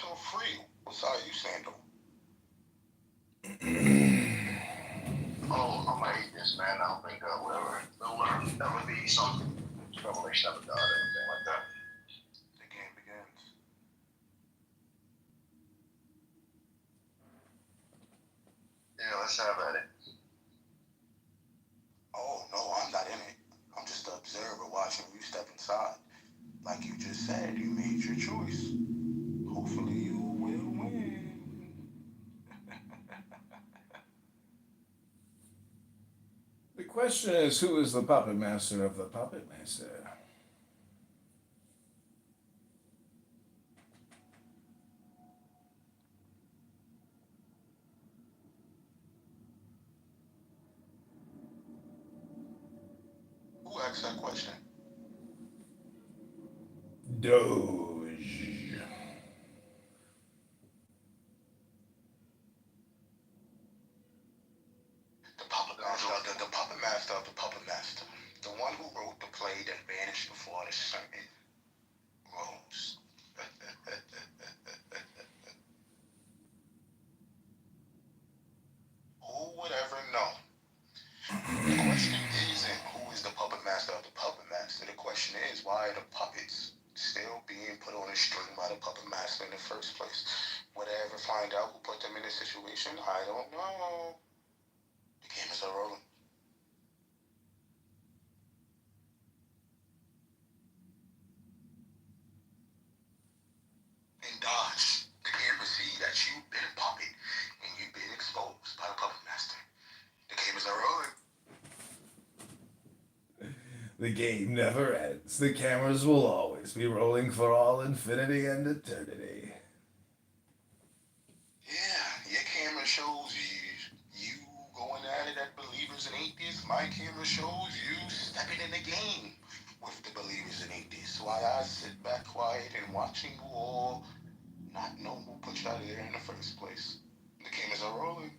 feel free. What side you stand on? I'm atheist, man. I don't think there'll ever be some revelation of a God or anything like that. The game begins. Yeah, let's have at it. Oh, no, I'm not in it. I'm just the observer watching you step inside. Like you just said, you made your choice. Hopefully you will win. The question is, who is the puppet master of the puppet master? Who asked that question? Doge. The puppet master of the puppet master. The one who wrote the play that vanished before the sermon rose. Who would ever know? The question isn't who is the puppet master of the puppet master. The question is, why are the puppets still being put on a string by the puppet master in the first place? Would I ever find out who put them in this situation? I don't know. The game is rolling. And Dodge, the game will see that you've been a puppet and you've been exposed by the puppet master. The game is rolling. The game never ends. The cameras will always be rolling for all infinity and eternity. Yeah, your camera shows you going at it at believers and atheists. My camera shows you stepping in the game with the believers and atheists. While I sit back quiet and watching you all not know who put you out of there in the first place. The cameras are rolling.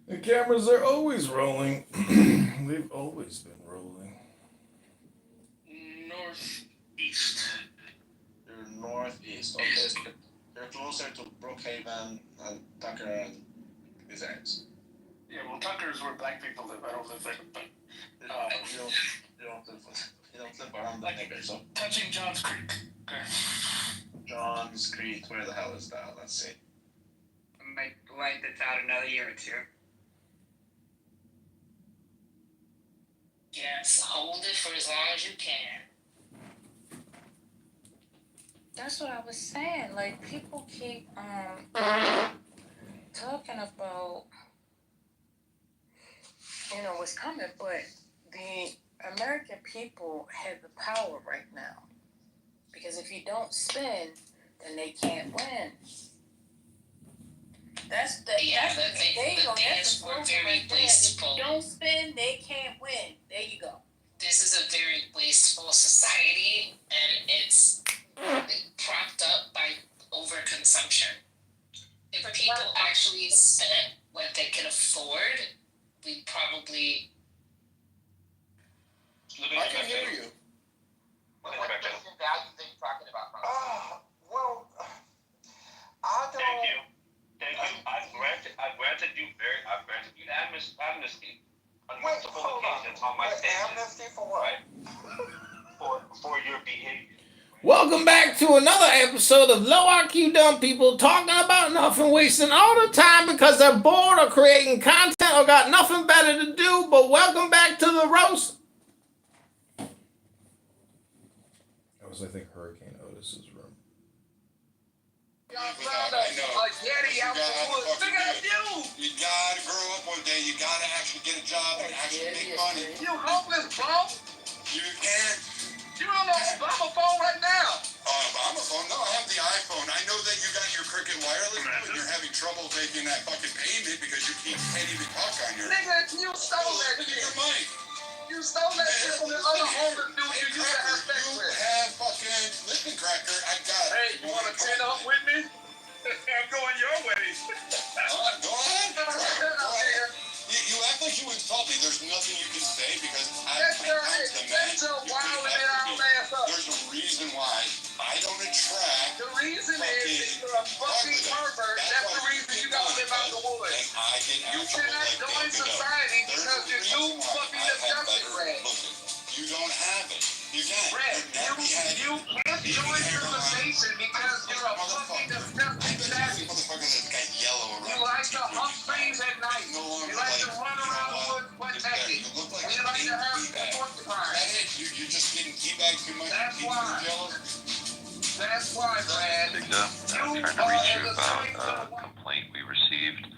The cameras are always rolling. They've always been rolling. Northeast. They're northeast. Okay, so they're closer to Brookhaven and Tucker and these areas. Yeah, well, Tucker's where black people live. I don't live there, but You don't live around the nigger, so touching Johns Creek. Okay. Johns Creek. Where the hell is that? Let's see. I might wipe this out another year or two. Yes, hold it for as long as you can. That's what I was saying. Like, people keep talking about, what's coming, but the American people have the power right now. Because if you don't spend, then they can't win. That's the we're very wasteful. If you don't spend, they can't win. There you go. This is a very wasteful society, and it's propped up by overconsumption. If people actually spent what they can afford, we probably. I can hear you. What values are you talking about? Well, I don't. Thank you. I've granted you amnesty on multiple occasions on my stages. Amnesty for what? Right? For your behavior. Welcome back to another episode of Low IQ Dumb People talking about nothing, wasting all the time because they're bored or creating content or got nothing better to do. But welcome back to the roast. That was, I think, Hurricane Otis's room. Y'all found a Yeti out the woods. Look at you! You gotta grow up one day. You gotta actually get a job and actually make money. You homeless, bro! You can't. You on the Obama phone right now! Obama phone? No, I have the iPhone. I know that you got your Cricket Wireless, but you're having trouble making that fucking payment because you can't even talk on your. Nigga, you stole that Look at shit. your mic. You stole that shit from the other homeless dude you used to have sex You with. have fucking. Listen, Cracker, I got it. Hey, you wanna tin up with me? I'm going your way. Go ahead. Go ahead. You act like you insult me. There's nothing you can say because I'm the man. Get your wild and out ass up. There's a reason why I don't attract. The reason is you're a fucking pervert. That's the reason you gotta live out the woods. You cannot go in society because you're too fucking disgusting, Red. You don't have it. You can't. Red, you can't join civilization because you're a fucking disgusting savage. You like to hump trees at night. You like to run around the woods butt naked. And you like to have porcupines. You're just getting teabagged too much. That's why. That's why, Brad. I'm trying to reach you about a complaint we received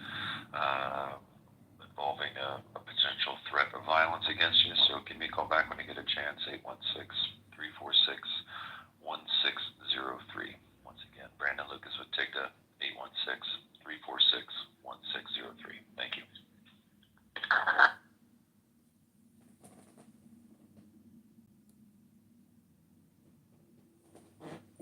involving a potential threat of violence against you. So give me a call back when you get a chance, 816-346-1603. Once again, Brandon Lucas with TIGTA, 816-346-1603. Thank you.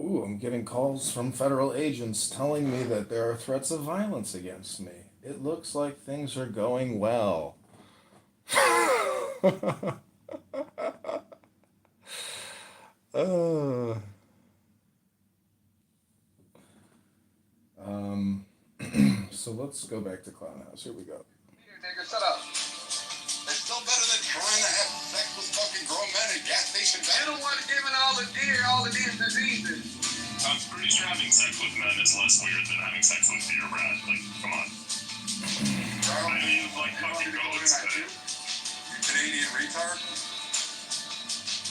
Ooh, I'm getting calls from federal agents telling me that there are threats of violence against me. It looks like things are going well. So let's go back to Clown House. Here we go. Here, nigga, shut up. It's still better than trying to have sex with fucking grown men at gas stations. You're the one giving all of these diseases. I'm pretty sure having sex with men is less weird than having sex with deer, Brad. Like, come on. I mean, like, fucking goats. You Canadian retard?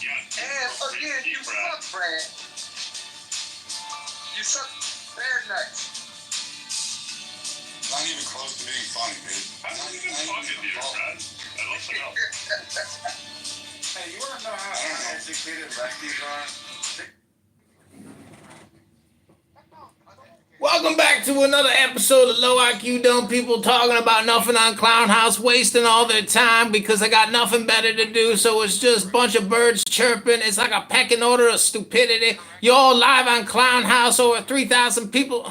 Yeah. And again, you suck, Brad. You suck bear nuts. Not even close to being funny, dude. How do you even fuck a deer, Brad? I'd love to know. Hey, you wanna know how uneducated lefties are? Welcome back to another episode of Low IQ Dumb People talking about nothing on Clown House, wasting all their time because they got nothing better to do. So it's just a bunch of birds chirping. It's like a pecking order of stupidity. You're all live on Clown House, over 3,000 people.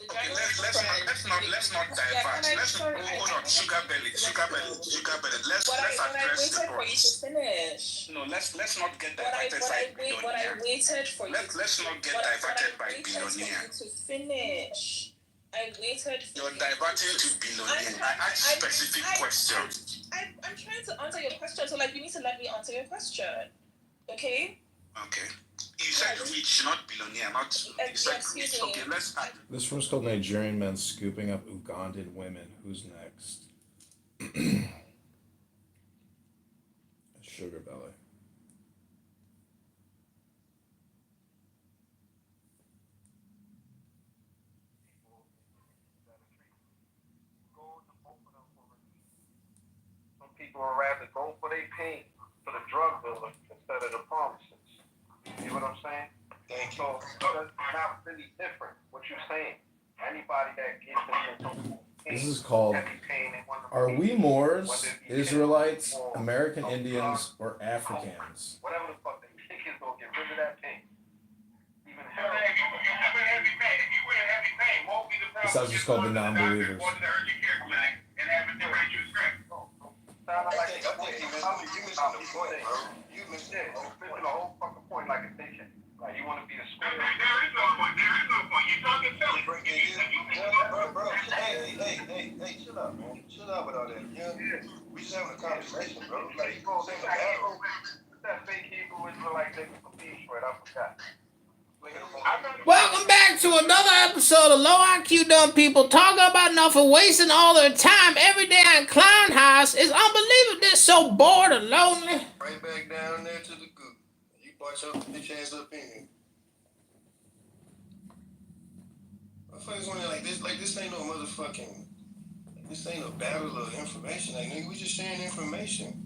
Okay, let's not divert. Hold on, sugar belly. Let's address the points. No, let's not get diverted by billionaire. Let's not get diverted by billionaire. You're diverting to billionaire. I asked specific questions. I'm trying to answer your question, so like you need to let me answer your question, okay? Okay. You said rich, not billionaire, not. You said rich. Okay, let's start. This one's called Nigerian Men Scooping Up Ugandan Women. Who's next? Sugar Belly. Some people would rather go for their pain for the drug dealer instead of the pharmacist. You know what I'm saying? Thank you. So it's not really different. What you're saying. Anybody that gets into This is called Are We Moors, Israelites, American Indians, or Africans? Whatever the fuck they think is gonna get rid of that pain. Even This house is called The Non-Believers. I think you missing the point, bro. You missing the whole fucking point like a thinking. Like you want to be a square. There is no point. You're talking silly. Bro. Hey, chill out, man. Chill out with all that. We just having a conversation, bro. Like, you gonna sing a battle. That fake Hebrew Israelite nigga from Detroit, I forgot. Welcome back to another episode of Low IQ Dumb People talking about nothing, wasting all their time every day on Clown House. It's unbelievable. They're so bored and lonely. Right back down there to the goop. You brought your bitch ass up in here. Motherfuckers want like this ain't no motherfucking, this ain't no battle of information. Like, nigga, we just sharing information.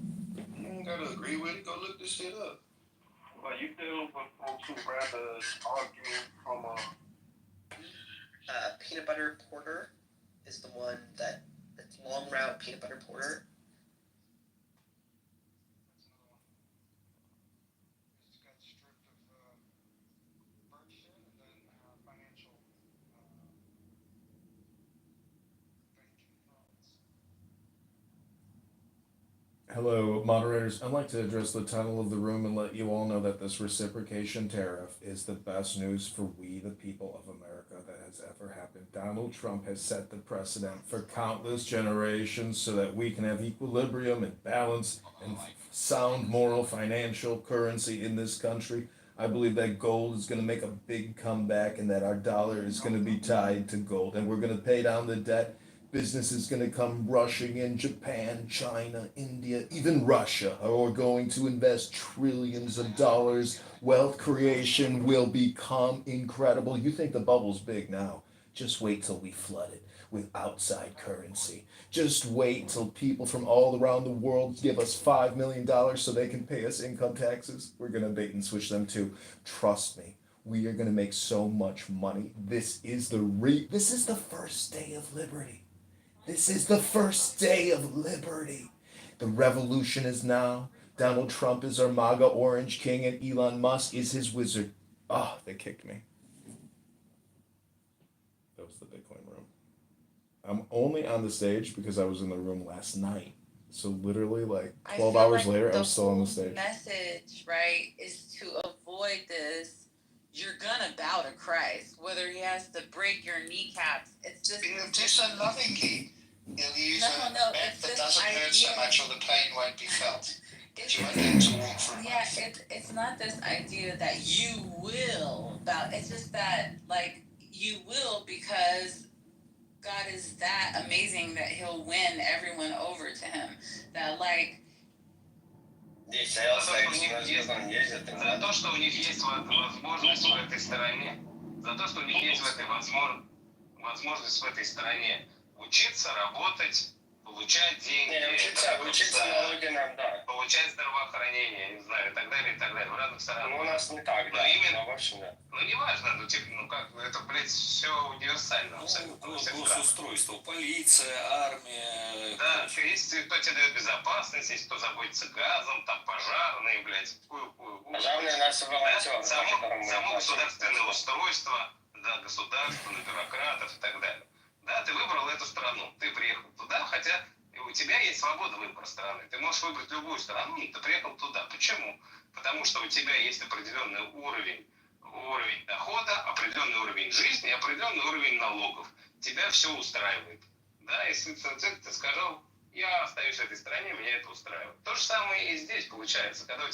You ain't gotta agree with it. Go look this shit up. Well, you deal with folks who rather argue from peanut butter porter is the one that's long route peanut butter porter. Hello, moderators. I'd like to address the title of the room and let you all know that this reciprocation tariff is the best news for we, the people of America, that has ever happened. Donald Trump has set the precedent for countless generations so that we can have equilibrium and balance and sound moral financial currency in this country. I believe that gold is going to make a big comeback and that our dollar is going to be tied to gold and we're going to pay down the debt. Business is going to come rushing in. Japan, China, India, even Russia are going to invest trillions of dollars. Wealth creation will become incredible. You think the bubble's big now. Just wait till we flood it with outside currency. Just wait till people from all around the world give us $5 million so they can pay us income taxes. We're going to bait and switch them too. Trust me. We are going to make so much money. This is the first day of liberty. This is the first day of liberty. The revolution is now. Donald Trump is our MAGA Orange King and Elon Musk is his wizard. Oh, they kicked me. That was the Bitcoin room. I'm only on the stage because I was in the room last night. So literally like 12 hours later, I was still on the stage. The message, right, is to avoid this. You're gonna bow to Christ, whether he has to break your kneecaps. It's just. It is a loving key. He'll use No, a mat that doesn't hurt so much, or the pain won't be felt. But you won't have to walk for a Yeah, it's not this idea that you will bow. It's just that, like, you will because God is that amazing that he'll win everyone over to him. That, like, За то, что у них есть возможность в этой стране, за то, что у них есть возможность в этой стране учиться, работать, получать деньги, налоги нам, да. получать здравоохранение, не знаю, и так далее, в разных странах. Ну, у нас не так, Но да. именно, В общем, да. ну, неважно, ну, типа, ну, как, это, блядь, все универсально абсолютно. во всех странах. Госустройство, полиция, армия. Да, есть кто тебе дает безопасность, есть кто заботится газом, там пожарные, блядь, Пожарные наши волонтеры. само государственное устройство, да, государство, бюрократов и так далее. Да, ты выбрал эту страну, ты приехал туда, хотя у тебя есть свобода выбора страны. Ты можешь выбрать любую страну, но ты приехал туда. Почему? Потому что у тебя есть определенный уровень дохода, определенный уровень жизни, определенный уровень налогов. Тебя все устраивает. Да, если ты сказал, я остаюсь в этой стране, меня это устраивает. То же самое и здесь получается, когда у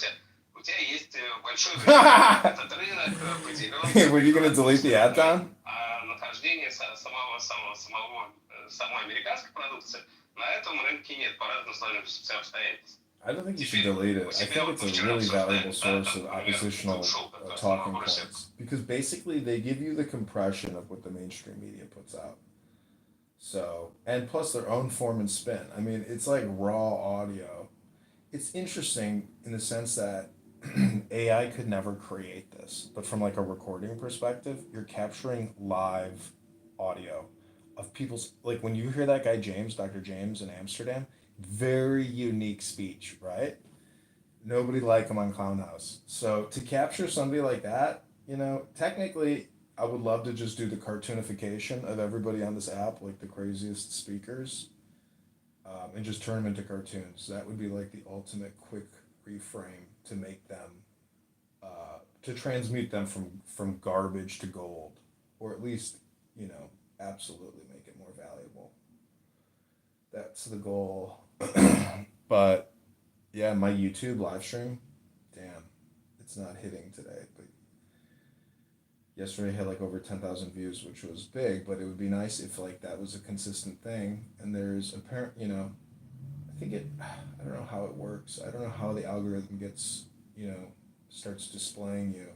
тебя есть большой рынок, этот рынок поделен. Were you gonna delete the ad down? А нахождение самой американской продукции на этом рынке нет, по разным сложившимся обстоятельствам. I don't think you should delete it. I think it's a really valuable source of oppositional talking points. Because basically they give you the compression of what the mainstream media puts out. So, and plus their own form and spin. I mean, it's like raw audio. It's interesting in the sense that AI could never create this. But from like a recording perspective, you're capturing live audio of people's, like when you hear that guy James, Dr. James in Amsterdam, very unique speech, right? Nobody like him on Clown House. So to capture somebody like that, you know, technically I would love to just do the cartoonification of everybody on this app, like the craziest speakers, and just turn them into cartoons. That would be like the ultimate quick reframe to make them, to transmute them from garbage to gold, or at least, you know, absolutely make it more valuable. That's the goal. But yeah, my YouTube live stream, damn, it's not hitting today. But yesterday I had like over 10,000 views, which was big. But it would be nice if like that was a consistent thing. And there's apparent, you know, I don't know how it works. I don't know how the algorithm gets, you know, starts displaying you.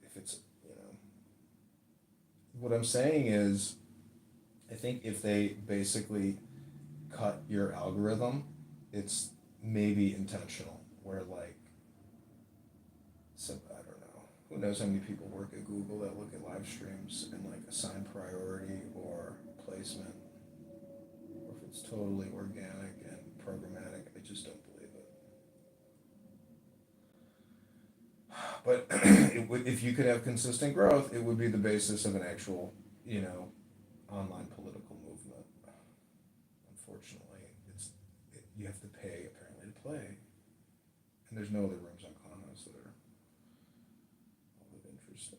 If it's, you know, what I'm saying is, I think if they basically cut your algorithm, it's maybe intentional, where like, I don't know, who knows how many people work at Google that look at live streams and like assign priority or placement, or if it's totally organic and programmatic. I just don't believe it. But if you could have consistent growth, it would be the basis of an actual, you know, online political movement. Unfortunately, you have to pay apparently to play. And there's no other rooms on Clubhouse that are all that interesting.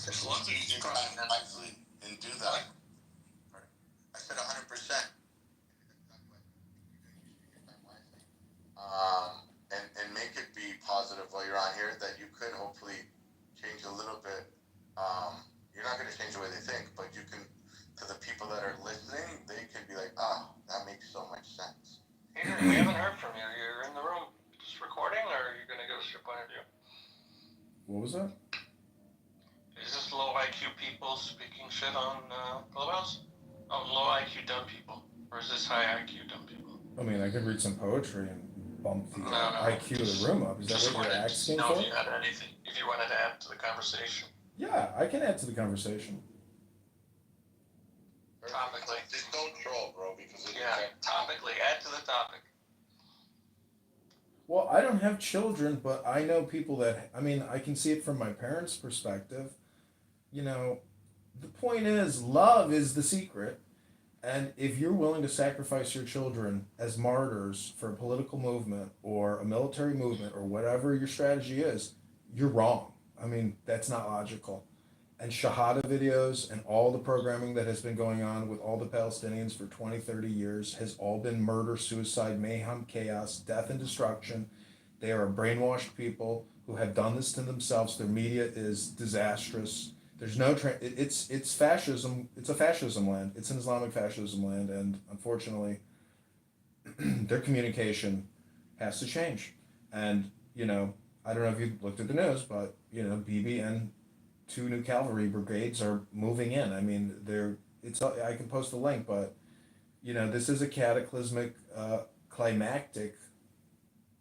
As long as you try wisely and do that. I said 100%. And make it be positive while you're on here, that you could hopefully change a little bit. You're not going to change the way they think, but you can, to the people that are listening, they can be like, oh, that makes so much sense. Peter, we haven't heard from you. You're in the room just recording, or are you going to give us your point of view? What was that? Is this low IQ people speaking shit on Clubhouse? Oh, low IQ dumb people. Or is this high IQ dumb people? I mean, I could read some poetry and bump the No, IQ of the room up. Is that what you're asking know for? if you had anything, if you wanted to add to the conversation. Yeah, I can add to the conversation. Topically. Just don't troll, bro, because topically, add to the topic. Well, I don't have children, but I know people that, I mean, I can see it from my parents' perspective. You know, the point is, love is the secret. And if you're willing to sacrifice your children as martyrs for a political movement or a military movement or whatever your strategy is, you're wrong. I mean, that's not logical. And Shahada videos and all the programming that has been going on with all the Palestinians for 20, 30 years has all been murder, suicide, mayhem, chaos, death, and destruction. They are brainwashed people who have done this to themselves. Their media is disastrous. There's no it's fascism. It's a fascism land. It's an Islamic fascism land, and unfortunately, their communication has to change. And you know, I don't know if you looked at the news, but you know, Bibi and 2 new cavalry brigades are moving in. I mean, I can post the link, but you know, this is a cataclysmic, climactic,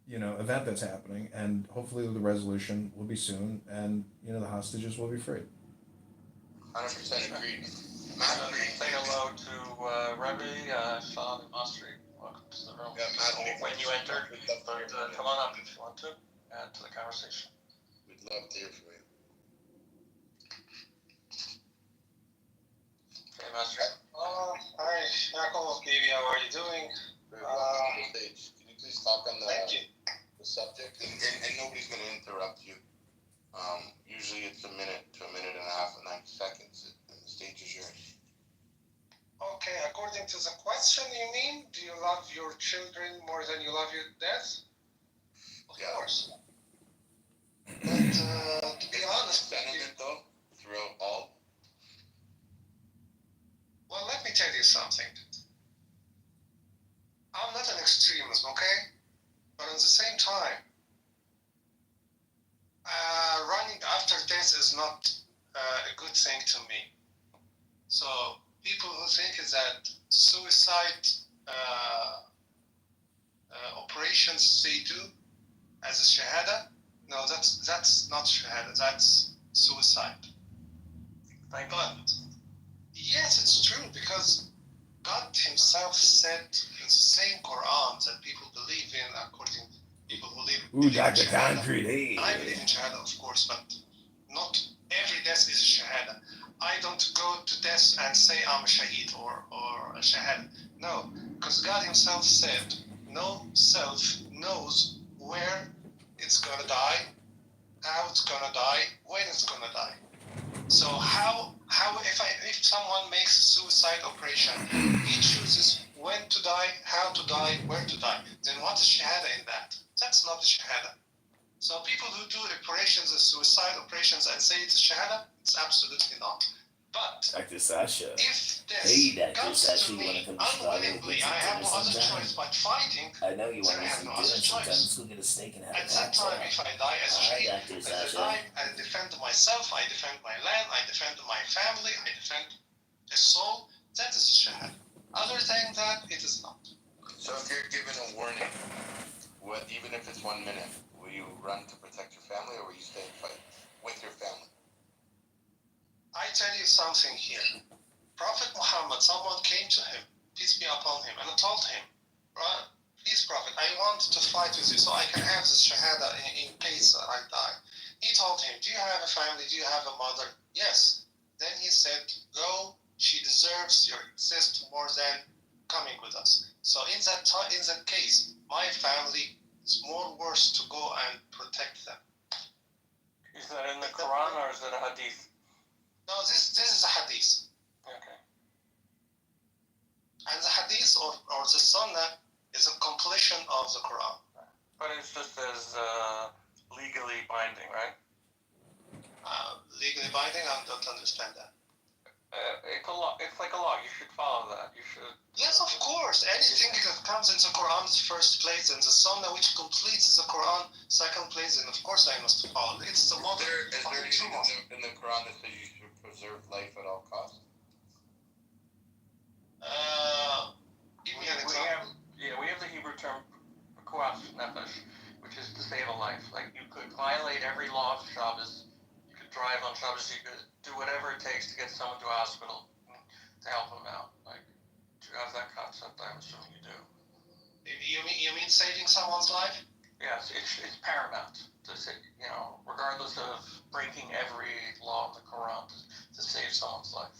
you know, event that's happening, and hopefully the resolution will be soon, and you know, the hostages will be freed. 100% agreed. Say hello to Rebbe, Sean, and Mastri. Welcome to the room. Yeah, Matt, when you entered, but come on up if you want to add to the conversation. We'd love to hear from you. Okay, Mastri. Hi, Yaakov, baby, how are you doing? Very welcome to the stage. Can you please talk on the subject? And nobody's going to interrupt you. Usually it's a minute to a minute and a half, 90 seconds, and the stage is yours. Okay, according to the question, you mean, do you love your children more than you love your death? Of course. But to be honest, sentiment though, throughout all. Well, let me tell you something. I'm not an extremist, okay? But at the same time, running after death is not a good thing to me. So people who think that suicide operations they do as a shahada, no, that's not shahada, that's suicide. But yes, it's true, because God himself said in the same Quran that people believe in, according people who believe in Dr. Shahada. Concrete, hey. I believe in Shahada, of course, but not every death is a Shahada. I don't go to death and say I'm a Shaheed or a Shahada. No, because God himself said, no self knows where it's going to die, how it's going to die, when it's going to die. So how if someone makes a suicide operation, he chooses when to die, how to die, where to die, then what is Shahada in that? That's not the Shahada. So people who do operations, suicide operations, and say it's Shahada, it's absolutely not. But Dr. Sasha. if this Hey, Dr. comes Sasha, to you me want to come to Chicago unwillingly, with I have no other sometime? choice but fighting. I know you want then I to have some no dinner other sometime. choice. Let's go get a steak and have At a that time, cocktail. if I die as a Shaheed, Dr. then Sasha. I defend myself, I defend my land, I defend my family, I defend a soul. That is Shahada. Other than that, it is not. So if you're given a warning, even if it's 1 minute, will you run to protect your family, or will you stay and fight with your family? I tell you something here. Prophet Muhammad, someone came to him, peace be upon him, and told him, please Prophet, I want to fight with you so I can have this Shahada in case I die. He told him, do you have a family? Do you have a mother? Yes. Then he said, go, she deserves your exist more than coming with us. So in that case, my family is more worth to go and protect them. Is that in the Quran or is it a hadith? No, this is a hadith. Okay. And the hadith or the sunnah is a completion of the Quran. But it's just as legally binding, right? Legally binding? I don't understand that. It's like a law. You should follow that. You should. Yes, of course. Anything that comes into Quran's first place and the Sunnah which completes the Quran second place, and of course I must follow. It's the model. Is there anything in the Quran that says you should preserve life at all costs? Give me an example. We have the Hebrew term kuas nefesh, which is to save a life. Like you could violate every law of Shabbos. You could drive on Shabbos. You could do whatever it takes to get someone to a hospital to help them out. Like, do you have that concept? I'm assuming you do. You mean saving someone's life? Yes, it's paramount to say, regardless of breaking every law of the Quran to save someone's life.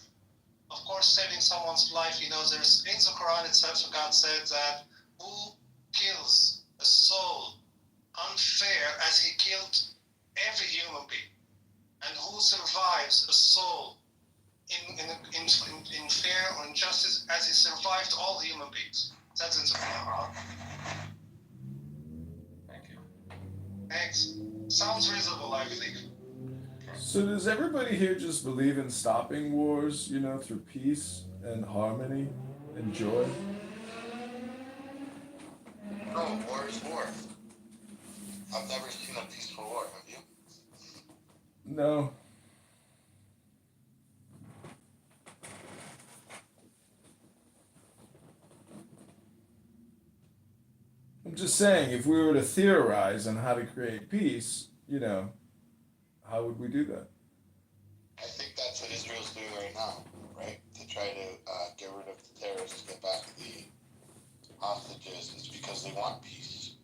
Of course, saving someone's life, there's in the Quran itself, God said that who kills a soul unfair as he killed every human being, and who survives a soul in fair or injustice as he survived all human beings. That's in the Quran. Thank you. Thanks. Sounds reasonable, I think. So does everybody here just believe in stopping wars, through peace and harmony and joy? No, war is war. I've never seen a peaceful war, have you? No. I'm just saying, if we were to theorize on how to create peace, how would we do that? I think that's what Israel's doing right now, right? To try to get rid of the terrorists, get back the hostages. It's because they want peace.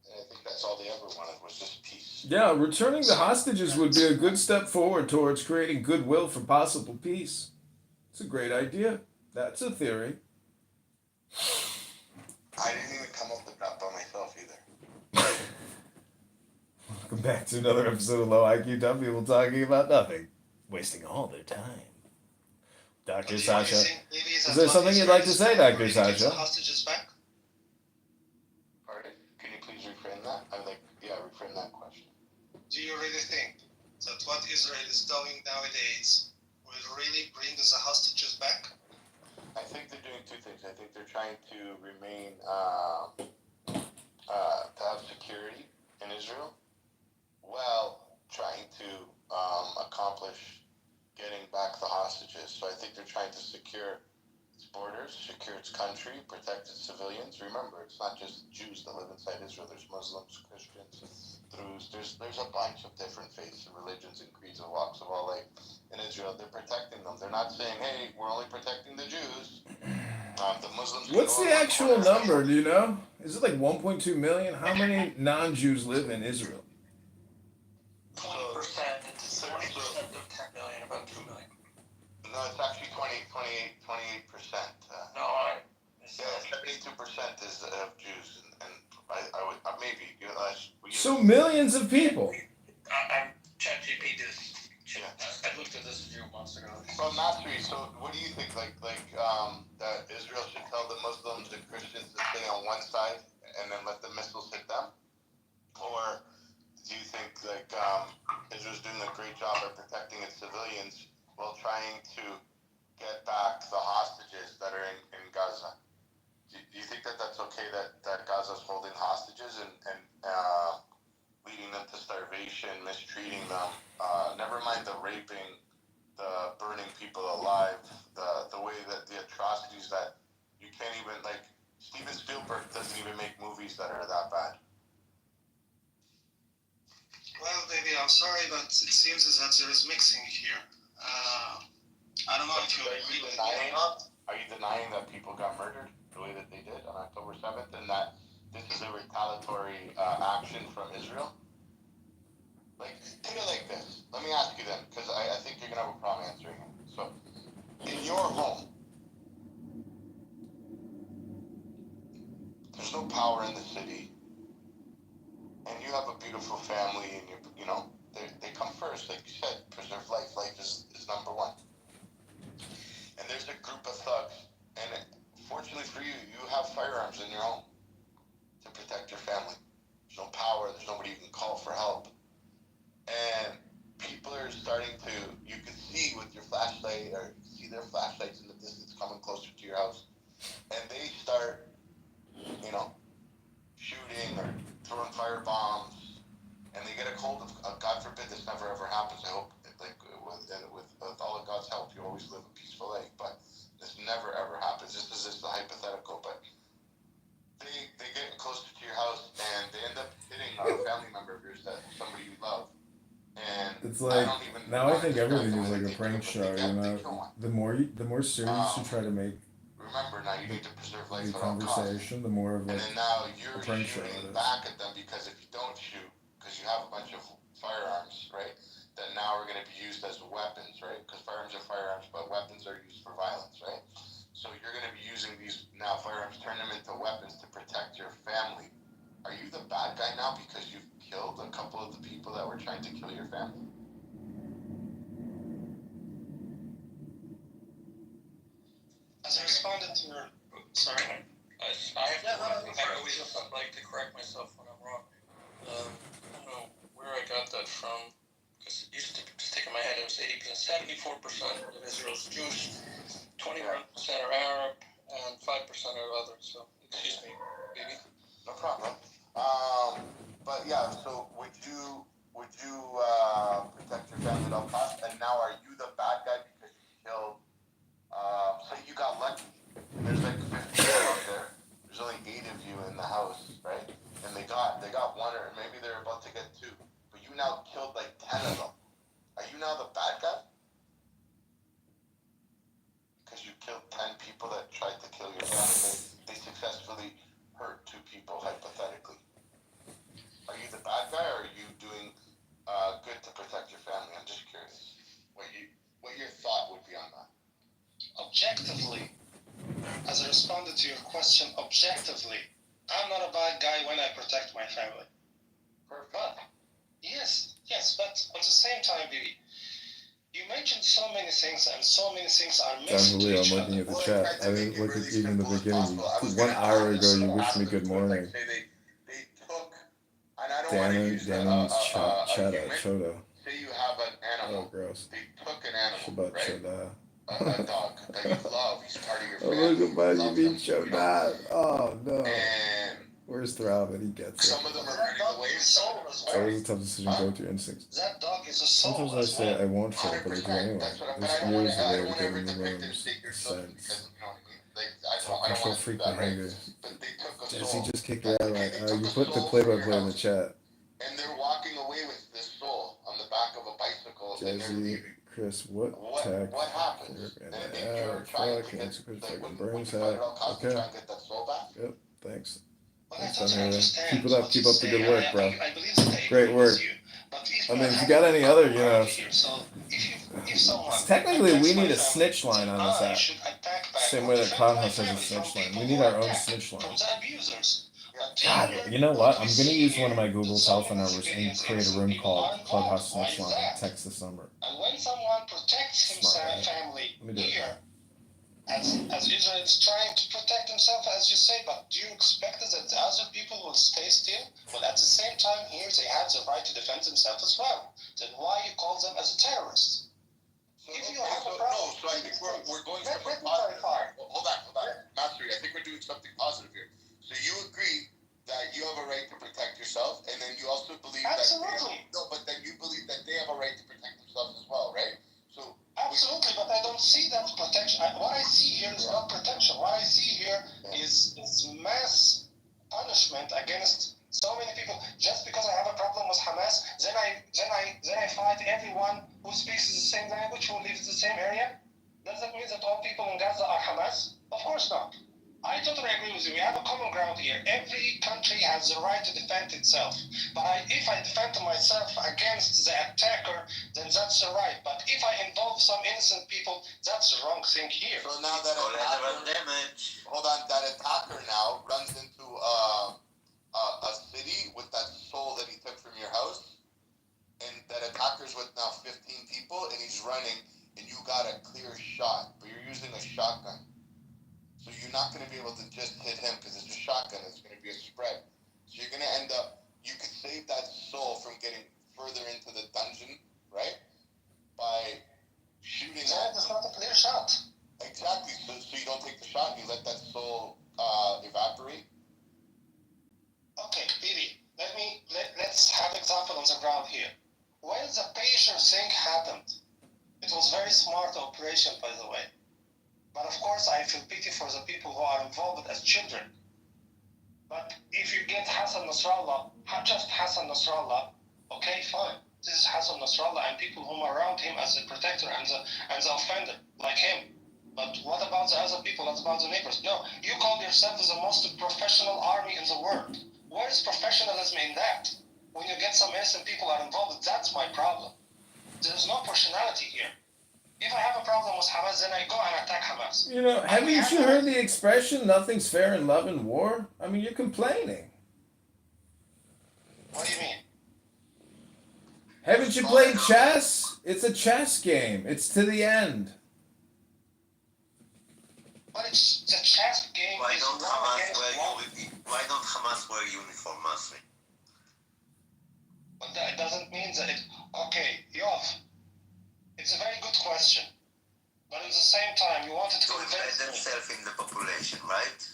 And I think that's all they ever wanted was just peace. Yeah, returning the hostages would be a good step forward towards creating goodwill for possible peace. It's a great idea. That's a theory. I didn't even come up with that by myself either. Welcome back to another episode of Low IQ Dumb People talking about nothing, wasting all their time. Dr. Sasha, is there something you'd like to say, Dr. Sasha? Hostages back? Pardon? Can you please reframe that? Reframe that question. Do you really think that what Israel is doing nowadays will really bring the hostages back? I think they're doing two things. I think they're trying to remain, to have security in Israel, while trying to accomplish getting back the hostages. So I think they're trying to secure its borders, secure its country, protect its civilians. Remember, it's not just Jews that live inside Israel. There's Muslims, Christians, Druze. There's a bunch of different faiths and religions and creeds and walks of all life in Israel. They're protecting them. They're not saying, hey, we're only protecting the Jews. The Muslims. What's the actual number, do you know? Is it like 1.2 million? How many non-Jews live in Israel? 20% of 10 million, about 2 million. No, it's actually 28%. No, 72% is of Jews, and I would maybe. So millions of people. ChatGPT did. I looked at this a few months ago. So Mastery, so what do you think? That Israel should tell the Muslims and Christians to stay on one side and then let the missiles hit them? Or do you think Israel's doing a great job at protecting its civilians while trying to get back the hostages that are in Gaza? Do you think that's okay that Gaza's holding hostages and leading them to starvation, mistreating them, never mind the raping, the burning people alive, the way that the atrocities that you can't even, Steven Spielberg doesn't even make movies that are that bad. Well, baby, I'm sorry, but it seems as that there is mixing here. I don't know if you agree with me or not. Are you denying that people because I think you're gonna have a problem answering it. So, in your home, there's no power in the city, and you have a beautiful family, and you know, they come first, like you said, preserve life. Life is number one. And there's a group of thugs, and fortunately for you, you have firearms in your home to protect your family. There's no power, there's nobody you can call for help. And people are starting to, you can see with your flashlight, or you can see their flashlights in the distance coming closer to your house, and they start, you know, shooting or throwing fire bombs, and they get a hold of, God forbid this never ever happens. I hope, like, with all of God's help, you always live a peaceful life, but this never ever happens. This is just a hypothetical, but they get closer to your house, and they end up hitting a family member of yours, that somebody you love. And It's like, now I think everything is like a prank show, you know? The more serious you try to make remember, now you need to preserve life the at all costs. conversation, the more of And like then now you're a prank show it shooting is. back at them, because if you don't shoot, because you have a bunch of firearms, right, that now are going to be used as weapons, right? Because firearms are firearms, but weapons are used for violence, right? So you're going to be using these now firearms, turn them into weapons to protect your family. Are you the bad guy now because you've killed a couple of the people that were trying to kill your family? As I responded to your, sorry, I always like to correct myself when I'm wrong. I don't know where I got that from, because it used to stick in my head. It was 80%, 74% of Israel's Jewish, 21% are Arab, and 5% are other. So excuse me, baby. No problem. But yeah, so would you protect your family at all costs? And now are you the bad guy because you killed? So you got lucky. And there's like 50 people out there. There's only 8 of you in the house, right? And they got one, or maybe they're about to get 2. But you now killed like 10 of them. Are you now the bad guy? Because you killed 10 people that tried to kill your family. They successfully hurt 2 people, hypothetically. Are you the bad guy, or are you doing good to protect your family? I'm just curious what your thought would be on that. Objectively, as I responded to your question, objectively, I'm not a bad guy when I protect my family. But, yes, but at the same time, baby, you mentioned so many things, and so many things are missing to each I'm other. looking at the chat. I didn't look at even the beginning. 1 hour ago, you wished me good morning. Danny's chat at Choda. Say you have an animal. Oh, gross. They took an animal, Shabbat right? Choda. A dog that you love. He's part of your Oh, family. look at you being Choda. Choda. Oh, no. And Where's Thraven? He gets it. some of them are running away. It's always a tough decision. Go with your instincts. That dog is a soul. Sometimes I say I won't show, but I do anyway. There's years of way of getting the rooms. Sense. I'm so freaked out hungry. Jesse just kicked her out. You put the play-by-play in the chat. And they're walking away with this soul on the back of a bicycle. Jesse, Chris, what tech? What happened? Fuck, answer Chris, fucking Burns hat. Okay. Yep, thanks. Thanks, Daniel. Keep it up the good work, bro. Great work. I mean, if you got any other, technically we need a snitch line on this app. Same way that Clown House has a snitch line. We need our own snitch line. God, you know what? I'm gonna use one of my Google telephone numbers and create a room called Clubhouse Snitch Line. Text this number. And when someone protects himself, family, here, as Israel is trying to protect himself, as you say, but do you expect that the other people will stay still? Well, at the same time, here they have the right to defend themselves as well. Then why you call them as a terrorist? If you have a problem, so I think we're going something positive. Hold on. Mastery, I think we're doing something positive here. So you agree that you have a right to protect yourself, and then you also believe that then you believe that they have a right to protect themselves as well, right? So absolutely, but I don't see that protection. What I see here is not protection. What I see here is mass punishment against so many people. Just because I have a problem with Hamas, then I fight everyone who speaks the same language, who lives in the same area. Does that mean that all people in Gaza are Hamas? Of course not. I totally agree with you. We have a common ground here. Every country has the right to defend itself. But if I defend myself against the attacker, then that's the right. But if I involve some innocent people, that's the wrong thing here. So now that hold on, that attacker now runs into a city with that soul that he took from your house, and that attacker's with now 15 people, and he's running, and you got a clear shot, but you're using a shotgun. So you're not going to be able to just hit him because it's a shotgun. It's going to be a spread. So you're going to end up, you could save that soul from getting further into the dungeon, right? By shooting at That's not a clear shot. Exactly. So you don't take the shot and you let that soul evaporate. Okay, Billy, let's have example on the ground here. When the pager thing happened, it was very smart operation, by the way. But of course, I feel pity for the people who are involved as children. But if you get Hassan Nasrallah, just Hassan Nasrallah, okay, fine. This is Hassan Nasrallah and people who are around him as the protector and the offender, like him. But what about the other people? What about the neighbors? No, you call yourself the most professional army in the world. Where is professionalism in that? When you get some innocent people are involved, that's my problem. There's no personality here. If I have a problem with Hamas, then I go and attack Hamas. You know, haven't you heard the expression, nothing's fair in love and war? I mean, you're complaining. What do you mean? Haven't you played chess? It's a chess game. It's to the end. But it's a chess game. Why don't Hamas wear uniform, Masri? But that doesn't mean that it... Okay, Yov, it's a very good question. But at the same time, you wanted to embed themselves in the population, right?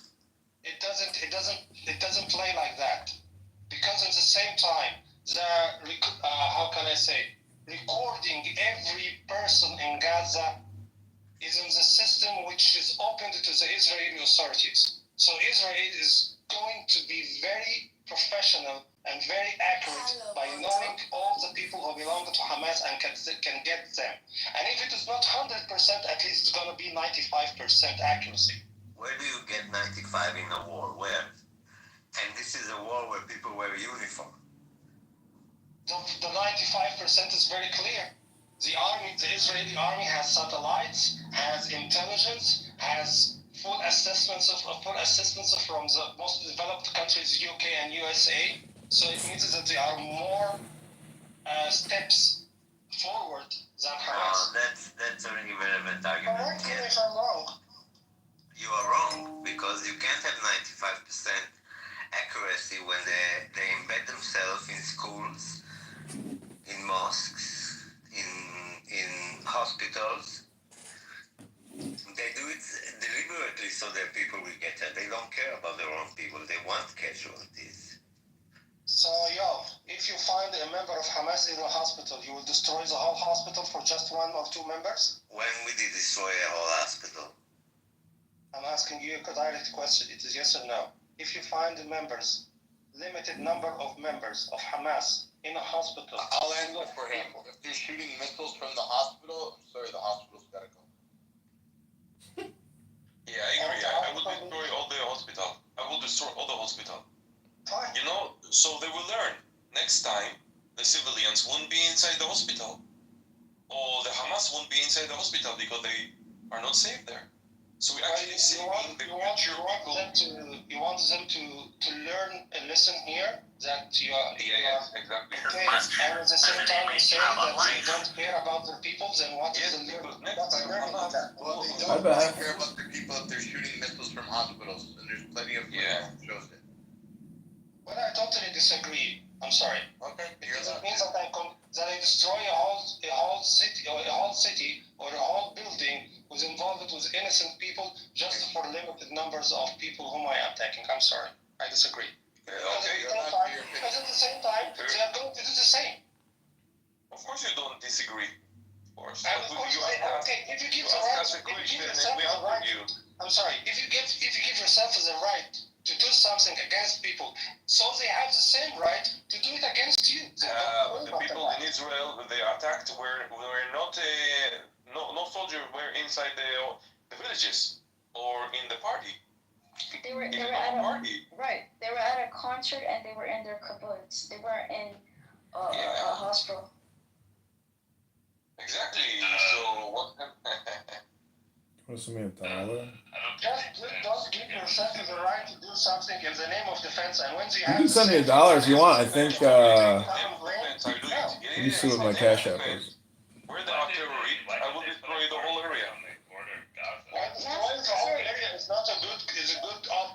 It doesn't play like that. Because at the same time, how can I say, recording every person in Gaza is in the system which is open to the Israeli authorities. So Israel is going to be very professional and very accurate by knowing all the people who belong to Hamas and can get them. And if it is not 100%, at least it's going to be 95% accuracy. Where do you get 95 in a war? Where? And this is a war where people wear uniform. The 95% is very clear. The Israeli army has satellites, has intelligence, has full assistance from the most developed countries, UK and USA. So it means that they are more steps forward than Hamas. That's an irrelevant argument. Correct me if I'm wrong. You are wrong, because you can't have 95% accuracy when they embed themselves in schools, in mosques, in hospitals. They do it deliberately so that people will get hurt. They don't care about their own people. They want casualties. So, if you find a member of Hamas in a hospital, you will destroy the whole hospital for just one or two members? When we did destroy a whole hospital? I'm asking you a direct question. It is yes or no. If you find the members, limited number of members of Hamas in a hospital. I'll answer for him. If they're shooting missiles from the hospital, I'm sorry, the hospital's gotta go. Yeah, I agree. I would destroy all the hospital. I will destroy all the hospital. Fine. You know, so they will learn. Next time, the civilians won't be inside the hospital. Or the Hamas won't be inside the hospital because they are not safe there. So we actually saving the future people. You want them to learn a lesson here that you are... Yeah, exactly. Okay, and at the same time you say that they don't care about their people, then what is the learning? What's the learning of that? Well, they don't care about their people if they're shooting missiles from hospitals, and there's plenty of that shows it. Well, I totally disagree. I'm sorry. Okay. Because it means that I destroy a whole city or a whole building who's involved with innocent people just for limited numbers of people whom I am attacking. I'm sorry. I disagree. Because at the same time, they are going to do the same. Of course you don't disagree. Of course. And of course, if you give yourself the right, I'm sorry, if you give yourself the right to do something against people, so they have the same right to do it against you. The people in Israel, they attacked were not no soldiers were inside the villages or in the party. They were Even at on a party. right. They were at a concert and they were in their kibbutz. They weren't in a hospital. Exactly. So what? What's me $1? Just give yourself the right to do something in the name of defense, and when You can send me $1 if you want. I think let me see what my Cash App is.